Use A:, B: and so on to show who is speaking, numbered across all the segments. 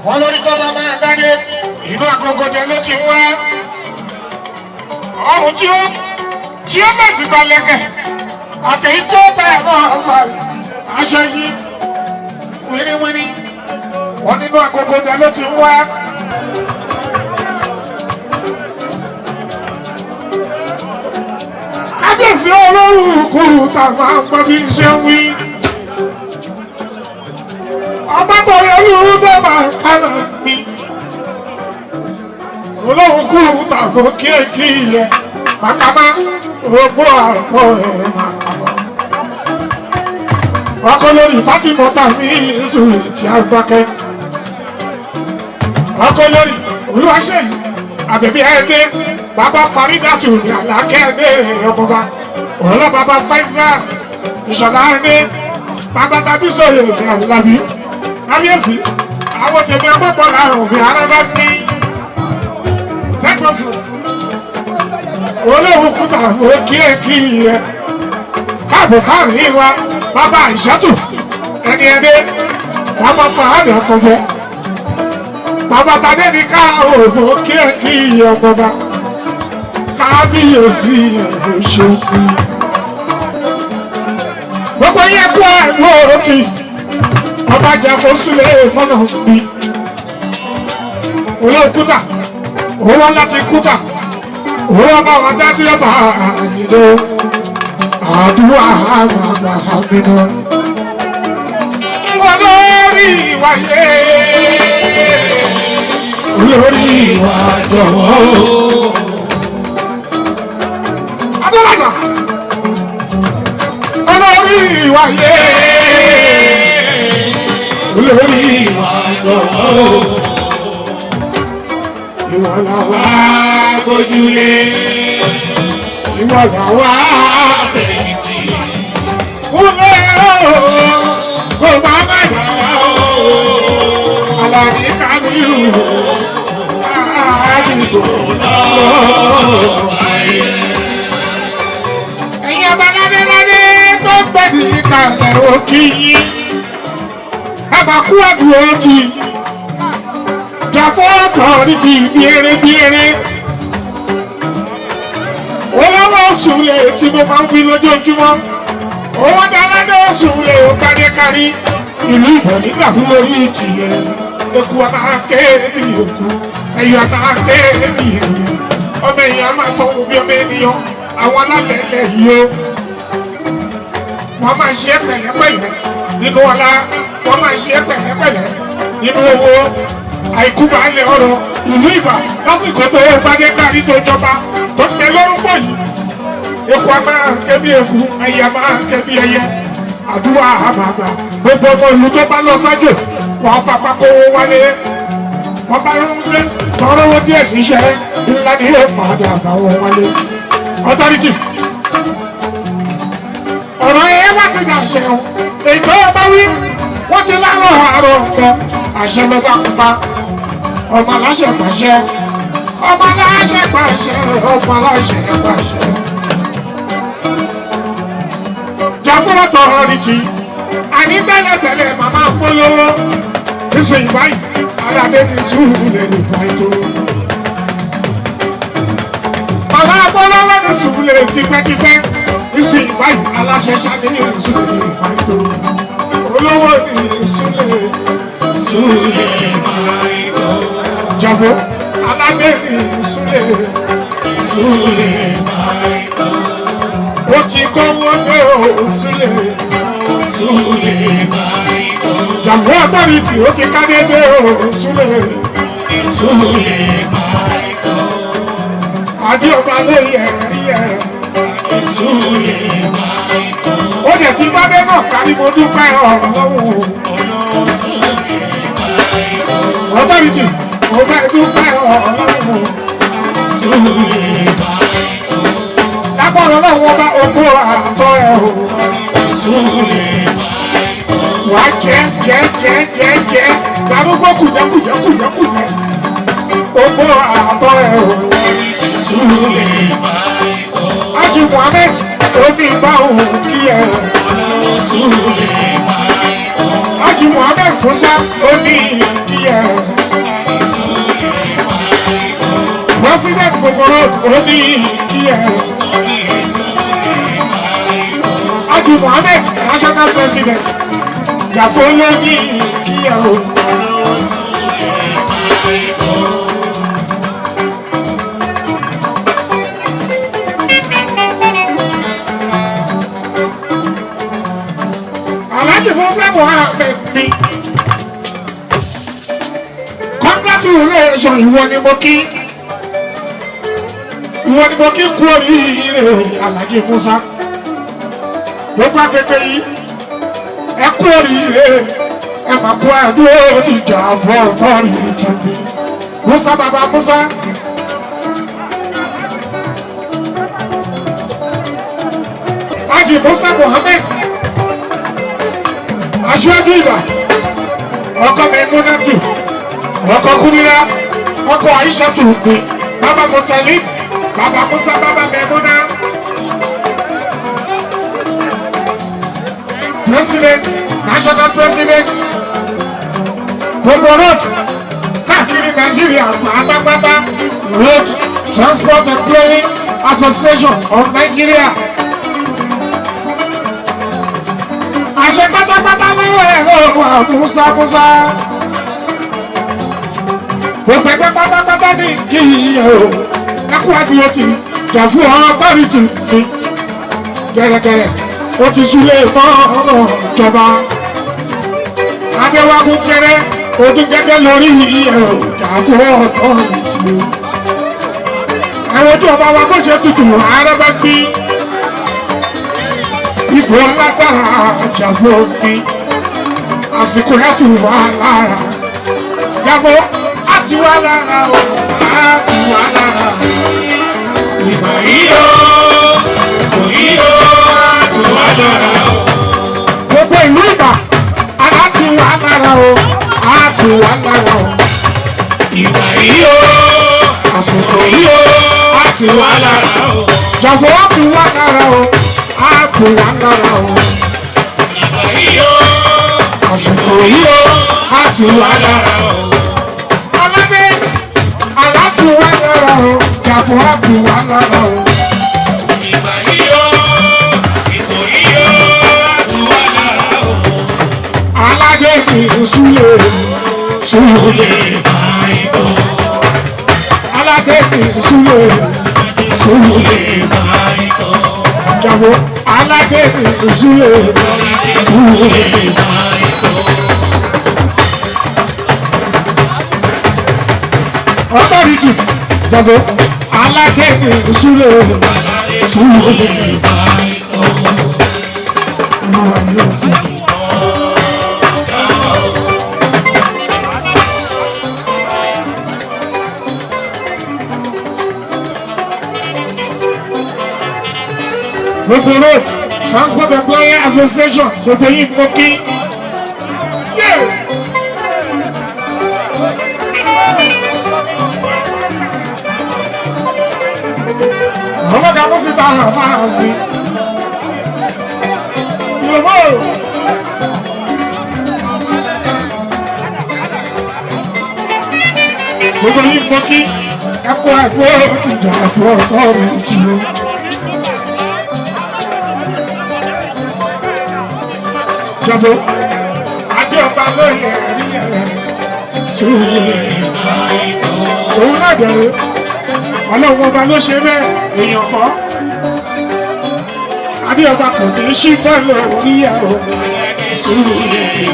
A: wọn lórí tó bá máa dáadé inú agogo jẹ ló ti wá ọrùn tí ó lè ti balẹ̀kẹ̀ àtẹ̀yí tó tẹ̀ náà ọ̀sán aṣọ yìí wíníwíní wọn nínú agogo jẹ ló ti wá. kábíyèsí olóhùn kúrú tàbá gbọ́ bí ṣe ń wí. ọba tó yẹ lóhùn dẹ́gbà kánà mi. olóhùn kúrú tàbó kéèkì yẹ màkàmá ògbó àtọ ẹ màkàmá. ọkọ lórí Fátímọ́tà mi sùn ìtì àgbàkẹ́. ọkọ lórí Olúwaṣeyì àbẹ̀bí ẹgbẹ́ bàbá Faridatu ní Àlàkẹ́ ẹgbẹ́ ọmọba ọ̀rọ̀ bàbá Faisal Ìṣọ̀lá ẹgbẹ́ bàbá Tàbísọ̀yè ní Àlàbí kábíyèsí àwọn tèmi ọmọbọ̀lá òbí arábá ní tẹ́gbọ̀sùn olóhùn kúta òkèèkì rẹ káàbọ̀ sáàrin wa bàbá Ìṣàtù ẹni ẹgbẹ́ bàbá Fàhádì Àkànfẹ́ bàbá Tadé ní ká òògùn òkèèkì ọmọba kábíyèsí ẹ̀rọ ṣòkì. gbogbo yẹn kú ẹ̀rọ òkè ọba jẹ́kọ̀ọ́ sílẹ̀ mọ́nà bí. olóòkúta owó láti kúta owó bá wà dájú ọba àyìnbó àdúrà àgbàgbà àbínú. olórí ìwàyé olórí ìwà jọ̀wọ́. Adọ́lájà olórí ìwàyé olórí ìwà jọ̀wọ́. ìwà làwa gbójúlé ìwà làwa fẹ̀yìntì. kúlẹ̀ ooo kò bá má dà ooo Àlàbí Kábírù àdìgbò lọ́wọ́ ayé. ẹ̀yin ọba ládéládé tó gbẹ̀dì kalẹ̀ òkì yìí àbàkú àdúró ti jàfọ́ ọ̀tọ̀ ní ti bíẹ́rẹ́. olówó sùnlé tí mo máa ń fi lójoojúmọ́ owó dáladé sùnlé ó kárí ìlú Ìbọn nígbà fún lórí ìjìyẹ eku àtàké bí eku ẹyọ àtàké bí ẹyọ ọmọ èèyàn máa tọ́ bí ọmọ ènìyàn àwọn alálẹ̀ẹ́lẹ̀ yìí ó wọ́n máa ṣe pẹ̀lẹ́pẹ̀lẹ́ nínú ọlá wọ́n máa ṣe pẹ̀lẹ́pẹ̀lẹ́ nínú owó àìkú baálé ọrọ̀ ìlú Ìbà lásìkò tó gbadé kárí tó jọba tó tẹ lórúkọ yìí eku a máa ké bí eku ẹyẹ a máa ké bí ẹyẹ àdúrà àbàbà gbogbo ọmọ ìlú tó bá lọ sájò wọn fapá kówó wálé wọn bá rúnlé tọrọwọ díẹ̀ níṣẹ́ ńlá ní èèpàdé àbáwọn wálé ọtọrìtì ọ̀rọ̀ ẹ wá ti dà ṣẹun ètò ọba wí wọn ti lárọ àárọ̀ nǹkan àṣẹ ló bá kópa ọmọ aláṣẹ pàṣẹ ọmọ aláṣẹ pàṣẹ ọmọ aláṣẹ pàṣẹ. jàfúrà tọrọrìtì àní tẹ́lẹ̀tẹ́lẹ̀ màmá polówó ìṣe ìbáyìí aládé ní sùúrù lè lè bá ètò. màmá polówó ní sùúrù lè tipẹ́tipẹ́ ìṣe ìbáyìí aláṣẹ ṣáde ní sùúrù lè bá ètò. olówó ní sùúrù lè bá ètò. jàfó aládé ní sùúrù lè bá ètò. ó ti kọ́wọ́ dé òsùlẹ̀. jàmbá ọ̀tọ́rìtì ó ti ká dédé òsùlẹ̀. adé ọba ló yẹ rí ẹ. ó dẹ̀ ti bá dé náà kárí mo dúpẹ́ ọlọ́run. ọ̀tọ́rìtì mo fẹ́ dúpẹ́ ọlọ́run. lágbọ́dọ̀ náà wọ́n bá ogún àtọ́ ẹ̀ o. wà á jẹ́ darúgbó kùjẹ́kùjẹ́ ogún àtọ́ ẹ̀ o. Ájì Muhammed omi ìbá òun kí ẹ. Àti Mohammed Musa ó ní ìdíyẹ. President gbogbo ó ní ìdíyẹ. Àti Mohammed National President Jàfó ló ní ìdíyẹ o. Alhaji Musa Mohammed ni congratulation ìwọ ni mo kí kú oríire Alhaji Musa gbogbo agbègbè yìí ẹ kú oríire ẹ máa kú àdúró ti jà fún ọ̀tọ́rì ìjọba Musa bàbá Musa. Alhaji Musa Mohammed aṣáájú ìgbà ọkọ Mẹmúnátù ọkọ Kúdírà ọkọ Àìṣàtù ògbé bàbá Mọ̀tálí bàbá Musa bàbá Mẹmúná president national president gbogbo road káàkiri Nàìjíríà pátápátá road transport employee association of Nigeria. Àṣẹ pátápátá lọ́wọ́ ẹ̀rọ Musa gbogbo ẹgbẹ́ pátápátá ní kí iye o ẹkú àdúró ti jà fún ọ̀rọ̀ párìtì ní gẹ̀rẹ́gẹ̀rẹ́ ó ti súlé mọ́ ọ̀rọ̀ ìjọba adéwágún kẹrẹ ọdún gẹ́gẹ́ lórí iye o jà fún ọ̀rọ̀ ìjọba ẹ̀rọ ojú ọba wa bó ṣe tutù ààrẹ bá gbí. Ìbò alágbára àjàfó mi, àsìkò láti wà lára. Jàfó, á ti wà lára o, á ti wà lára. Ìgbà yìí o, àsìkò yìí o, á ti wà lára o. Gbogbo ìlú Ìbà, á ti wà lára o, á ti wà lára o. Ìgbà yìí o, àsìkò yìí o, á ti wà lára o. Jàfó, á ti wà lára o. Àpò wà lára o. Ìgbà yìí o. Àsìkò yìí o. Àpò wà lára o. Ọlọ́dẹ aláàpò wà lára o. Jàfó àpò wà lára o. Ìgbà yìí o. Àsìkò yìí o. Àpò wà lára o. Aládé mi súlè báyìí bọ̀. Aládé mi súlè báyìí bọ̀. Jàfó aládé súlè báyìí bọ̀. Authority Jàfó aládé súlè báyìí bọ̀. Gbogbo road transport employer association gbogbo yìí mọ kí. Ọmọ kan sì ta àmà mi. Yorùbá o. Gbogbo yìí mọ kí ẹ̀kọ́ ẹ̀kọ́ ti jà fún ọ̀tọ̀ mi jù. Jàfó adé ọba lóye ẹ̀rí ẹ̀ súlè báyìí bọ̀. Òun náà bẹ̀rẹ̀ ọlọ́run ọba ló ṣe bẹ́ẹ̀ èèyàn kọ́. Adé ọba kò ní í ṣí bọ́ọ̀lù orí ẹ̀rọ súlè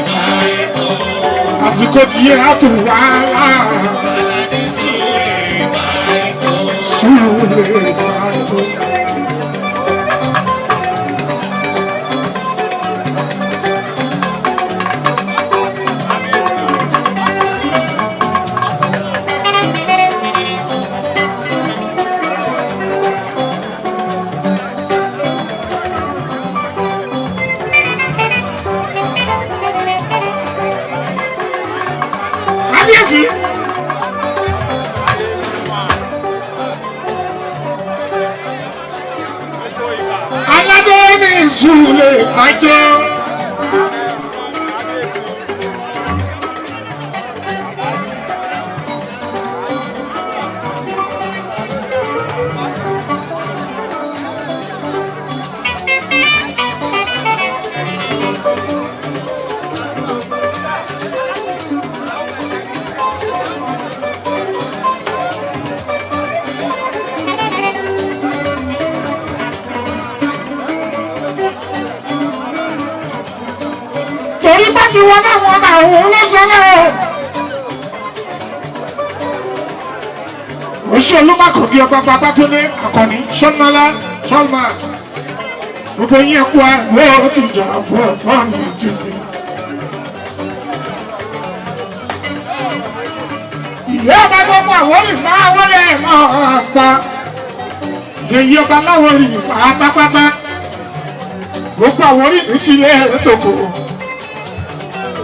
A: báyìí bọ̀. Àsìkò tí yẹ á tún wá lára súlè báyìí bọ̀. Súlè bájọ́ ti wọ́n láwọn ọmọ àwọn olóṣèlú. Oṣù Olúmọ̀kọ̀ bí ọba Babátúndé Àkànní Ṣọ́nálá Tọ́lmà. Gbogbo yín ẹ̀kú àwọn ó ti jà fún ẹ̀fọ́ mi jù mí. Ìyá ọba gbogbo Àwórì máa wọlé mọ́ àgbà. Èyí ọba láwórì pátápátá. Gbogbo Àwórì ní ti lé ètòkò.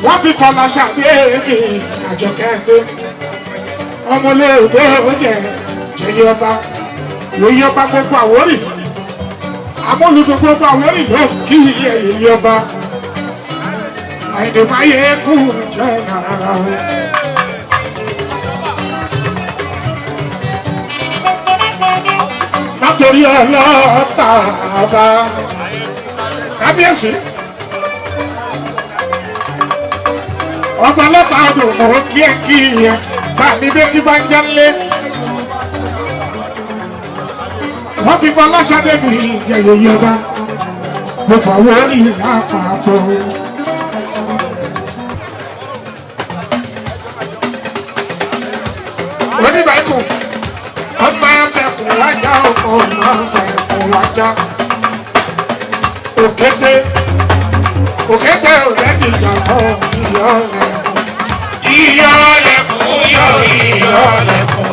A: Wọ́n fi fọlá ṣàbíyèmí Àjọkẹ́ ọmọlẹ́gbẹ́ oúnjẹ jẹyẹ ọba yòóyẹ ọba gbogbo Àwórì amólùdó gbogbo Àwórì ló kí yẹyẹ ọba àìdèmáyé kú jẹ nàrà o. látòrí ọlọ́ta ọba kábíyèsí ọba lọ́ta ọdún mọ̀ kí ẹ báàmì bí tí bá ń jálé wọ́n fi fọ́ lọ́sàdé mi yẹ̀yẹ̀ yọba gbogbo àwọn orí lápapọ̀. oníbàákù ọmọ ẹ̀kún wájà ọkọ̀ ọmọ ẹ̀kún wájà òkété òrẹ́dì ìjàmbá ìyọ́ rẹ̀. Ìyọ̀lẹ̀kùn yọ ìyọ̀lẹ̀kùn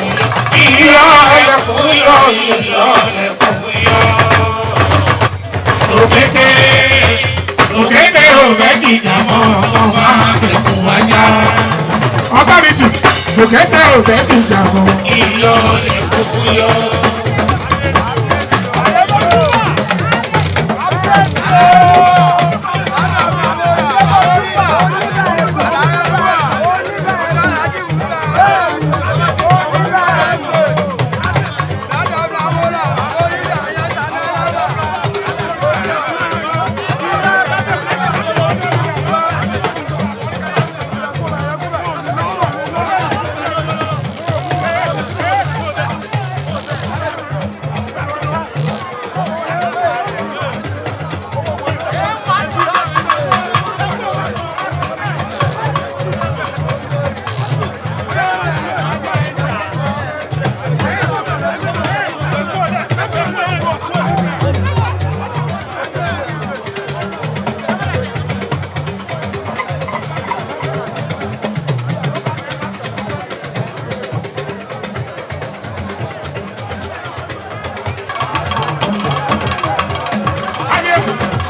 A: ìyọ̀lẹ̀kùn yọ ìyọ̀lẹ̀kùn yọ. Òkété òbẹ́dìjà mọ́ ọmọ àfẹ́kùn wájà. Ọba mi jù òkété òbẹ́dìjà mọ́. Ìyọ̀lẹ̀kùn yọ.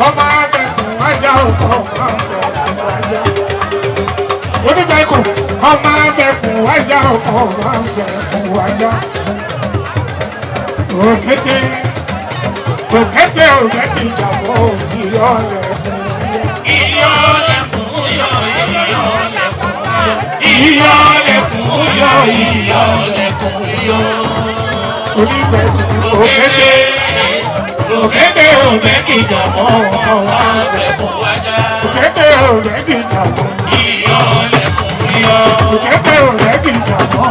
A: Ọmọ abẹ́kùn wájà ọkọ̀ oníbàákù ọmọ abẹ́kùn wájà ọkọ̀ abẹ́kùn wájà òkété òbẹ́kì ìjàmbá ìyọ̀lẹ̀kùn yọ ìyọ̀lẹ̀kùn yọ oníbàákù òkété òbẹ́kì ìjàmbá ìyọ̀lẹ̀kùn wájà òkété òbẹ́kì ìjàmbá ìyọ̀lẹ̀kùn yọ òkété òbẹ́kì ìjàmbá.